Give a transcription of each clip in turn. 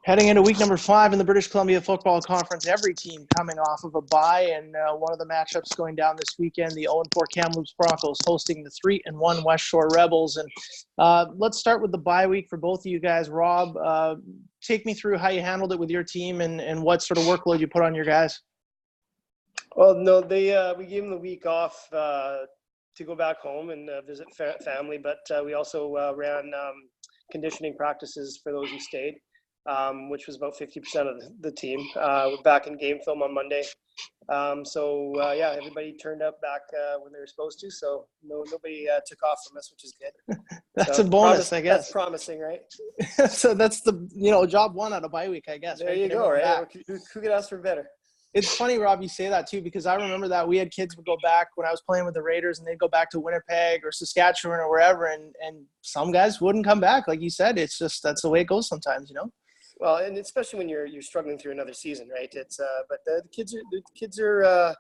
Heading into week number 5 in the British Columbia Football Conference, every team coming off of a bye, and one of the matchups going down this weekend, the 0-4 Kamloops Broncos hosting the 3-1 WESTSHORE Rebels. And let's start with the bye week for both of you guys. Rob, take me through how you handled it with your team and what sort of workload you put on your guys. Well, no, we gave them the week off to go back home and visit family, but we also ran conditioning practices for those who stayed. Which was about 50% of the team. We're back in game film on Monday. Yeah, everybody turned up back when they were supposed to. So nobody took off from us, which is good. That's a bonus, I guess. That's promising, right? So that's the job one out of bye week, I guess. There you go, right? Who could ask for better? It's funny, Rob, you say that too, because I remember that we had kids would go back when I was playing with the Raiders, and they'd go back to Winnipeg or Saskatchewan or wherever, and some guys wouldn't come back. Like you said, it's just that's the way it goes sometimes, Well, and especially when you're struggling through another season, right? It's but the kids are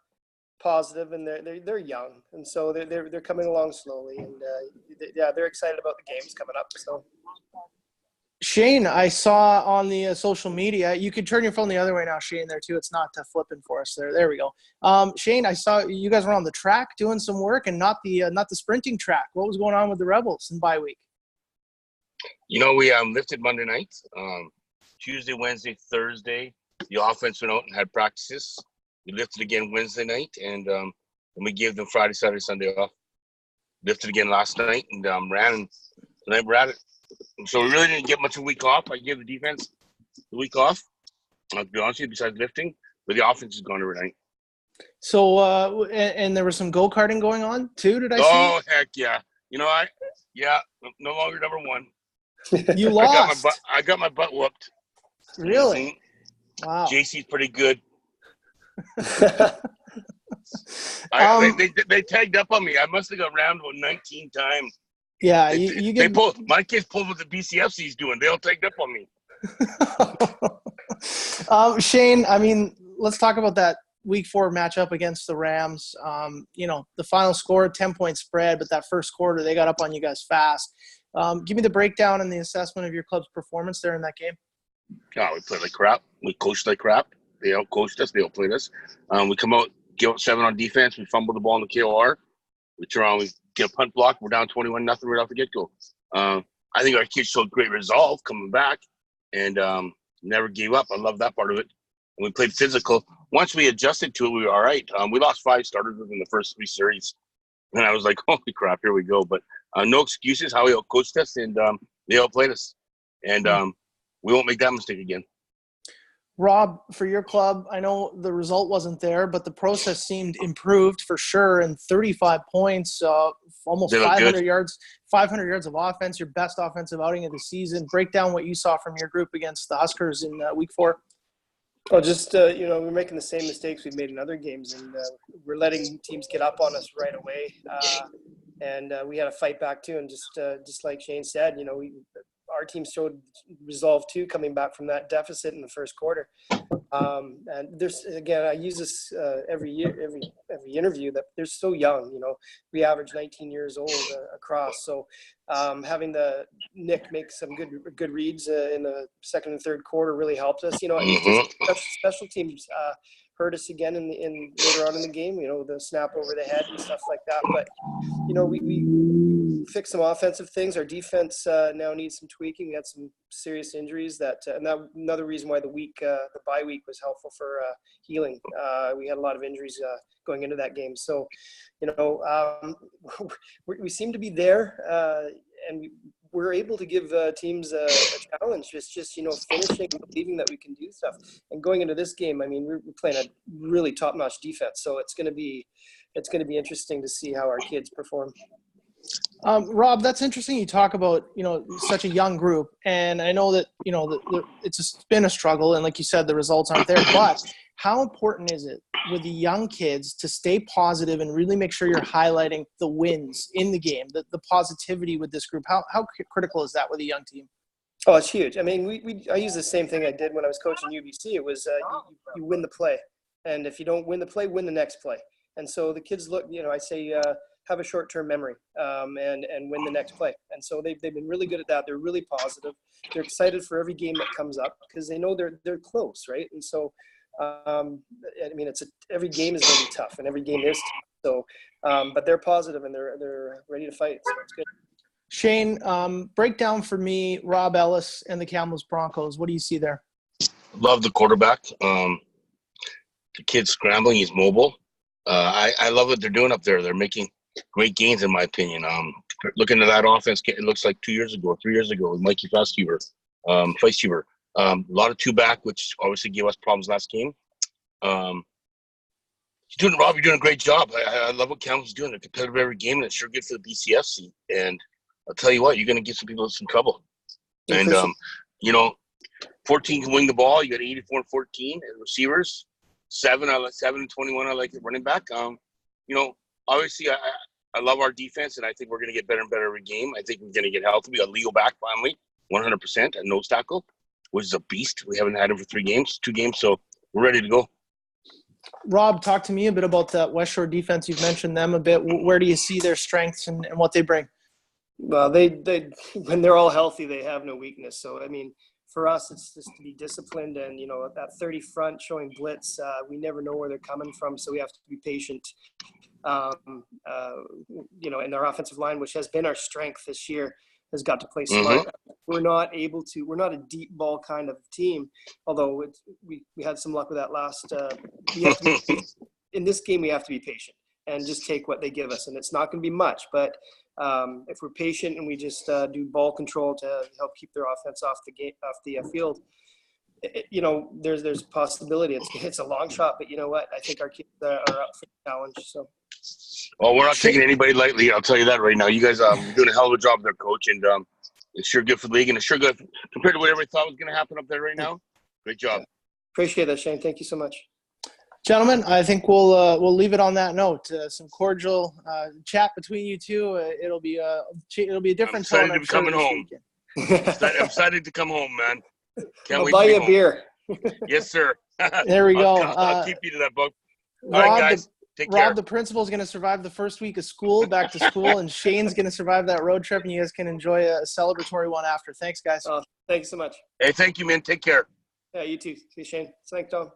positive, and they're young, and so they're coming along slowly, and they're excited about the games coming up. So, Shane, I saw on the social media, you could turn your phone the other way now, Shane. There too, it's not flipping for us there. There we go. Shane, I saw you guys were on the track doing some work, and not the sprinting track. What was going on with the Rebels in bye week? We lifted Monday night. Tuesday, Wednesday, Thursday, the offense went out and had practices. We lifted again Wednesday night, and we gave them Friday, Saturday, Sunday off. Lifted again last night and ran, and tonight we're at it. And so we really didn't get much of a week off. I gave the defense the week off, to be honest with you, besides lifting, but the offense is gone every night. So, and there was some go-karting going on too, did I see? Oh, heck yeah. No longer number one. You lost. I got my butt whooped. Really? Wow. JC's pretty good. They tagged up on me. I must have got round about 19 times. Yeah, my kids pulled what the BCFC's doing. They all tagged up on me. Shane, I mean, let's talk about that week 4 matchup against the Rams. The final score, 10-point spread, but that first quarter they got up on you guys fast. Give me the breakdown and the assessment of your club's performance there in that game. Oh, we played like crap. We coached like crap. They out-coached us. They outplayed us. We come out, give up 7 on defense. We fumbled the ball in the KOR. We turn around, we get a punt block. We're down 21-0 right off the get-go. I think our kids showed great resolve coming back and never gave up. I love that part of it. And we played physical. Once we adjusted to it, we were all right. We lost 5 starters within the first 3 series. And I was like, holy crap, here we go. But no excuses how he out-coached us, and they outplayed us. And we won't make that mistake again. Rob, for your club, I know the result wasn't there, but the process seemed improved for sure. And 35 points, almost 500 yards, 500 yards of offense, your best offensive outing of the season. Break down what you saw from your group against the Huskers in week 4. Well, just, we're making the same mistakes we've made in other games, and we're letting teams get up on us right away. And we had to fight back too. And just like Shane said, our team showed resolve too, coming back from that deficit in the first quarter. And there's, again, I use this every year, every interview, that they're so young. We average 19 years old across. So having Nick make some good reads in the second and third quarter really helped us. Special teams hurt us again in later on in the game. The snap over the head and stuff like that. But we fixed some offensive things. Our defense now needs some tweaking. We had some serious injuries and that another reason why the bye week was helpful for healing. We had a lot of injuries going into that game. So, we seem to be there, and we're able to give teams a challenge. It's just, finishing and believing that we can do stuff. And going into this game, I mean, we're playing a really top-notch defense. So it's going to be interesting to see how our kids perform. Rob, that's interesting. You talk about, such a young group, and I know that, it's been a struggle, and like you said, the results aren't there, but how important is it with the young kids to stay positive and really make sure you're highlighting the wins in the game, the positivity with this group? How critical is that with a young team? Oh, it's huge. I mean, I use the same thing I did when I was coaching UBC. It was you win the play, and if you don't win the play, win the next play. And so the kids look, I say, have a short-term memory and win the next play. And so they've been really good at that. They're really positive. They're excited for every game that comes up because they know they're close, right? And so, I mean, every game is going to be tough, and every game is tough. So, but they're positive and they're ready to fight. So it's good. Shane, break down for me Rob Ellis and the Kamloops Broncos. What do you see there? Love the quarterback. The kid's scrambling. He's mobile. I love what they're doing up there. They're making great gains, in my opinion. Looking at that offense, it looks like 3 years ago with Mikey Feistever. A lot of two-back, which obviously gave us problems last game. Rob, you're doing a great job. I love what Kamloops is doing. They're competitive every game, and it's sure good for the BCFC. And I'll tell you what, you're going to give some people some trouble. And, 14 can wing the ball. You got 84 and 14 as receivers. 7 and 21. I like the running back. Obviously, I love our defense, and I think we're going to get better and better every game. I think we're going to get healthy. We got Leo back finally, 100% at nose tackle, which is a beast. We haven't had him for 2 games, so we're ready to go. Rob, talk to me a bit about that West Shore defense. You've mentioned them a bit. Where do you see their strengths and what they bring? Well, they when they're all healthy, they have no weakness. So, I mean, for us, it's just to be disciplined and, that 30 front showing blitz, we never know where they're coming from. So we have to be patient, and our offensive line, which has been our strength this year, has got to play smart. Mm-hmm. We're not a deep ball kind of team, although we had some luck with that last, in this game, we have to be patient and just take what they give us. And it's not going to be much, but if we're patient and we just do ball control to help keep their offense off the field, there's a possibility. It's a long shot, but you know what? I think our kids are up for the challenge. So. Well, we're not taking anybody lightly. I'll tell you that right now. You guys are doing a hell of a job there, Coach, and it's sure good for the league, and it's sure good compared to what everybody thought was going to happen up there right now. Great job. Appreciate that, Shane. Thank you so much. Gentlemen, I think we'll leave it on that note. Some cordial chat between you two. It'll be a different tone. I'm excited to be coming home. I'm excited to come home, man. Can't wait buy to you a beer. Yes, sir. There we go. I'll keep you to that, book. All Rob, right, guys. Take care. Rob, the principal, is going to survive the first week of school, back to school, and Shane's going to survive that road trip, and you guys can enjoy a celebratory one after. Thanks, guys. Thanks so much. Hey, thank you, man. Take care. Yeah, you too. See you, Shane. Thanks, Tom.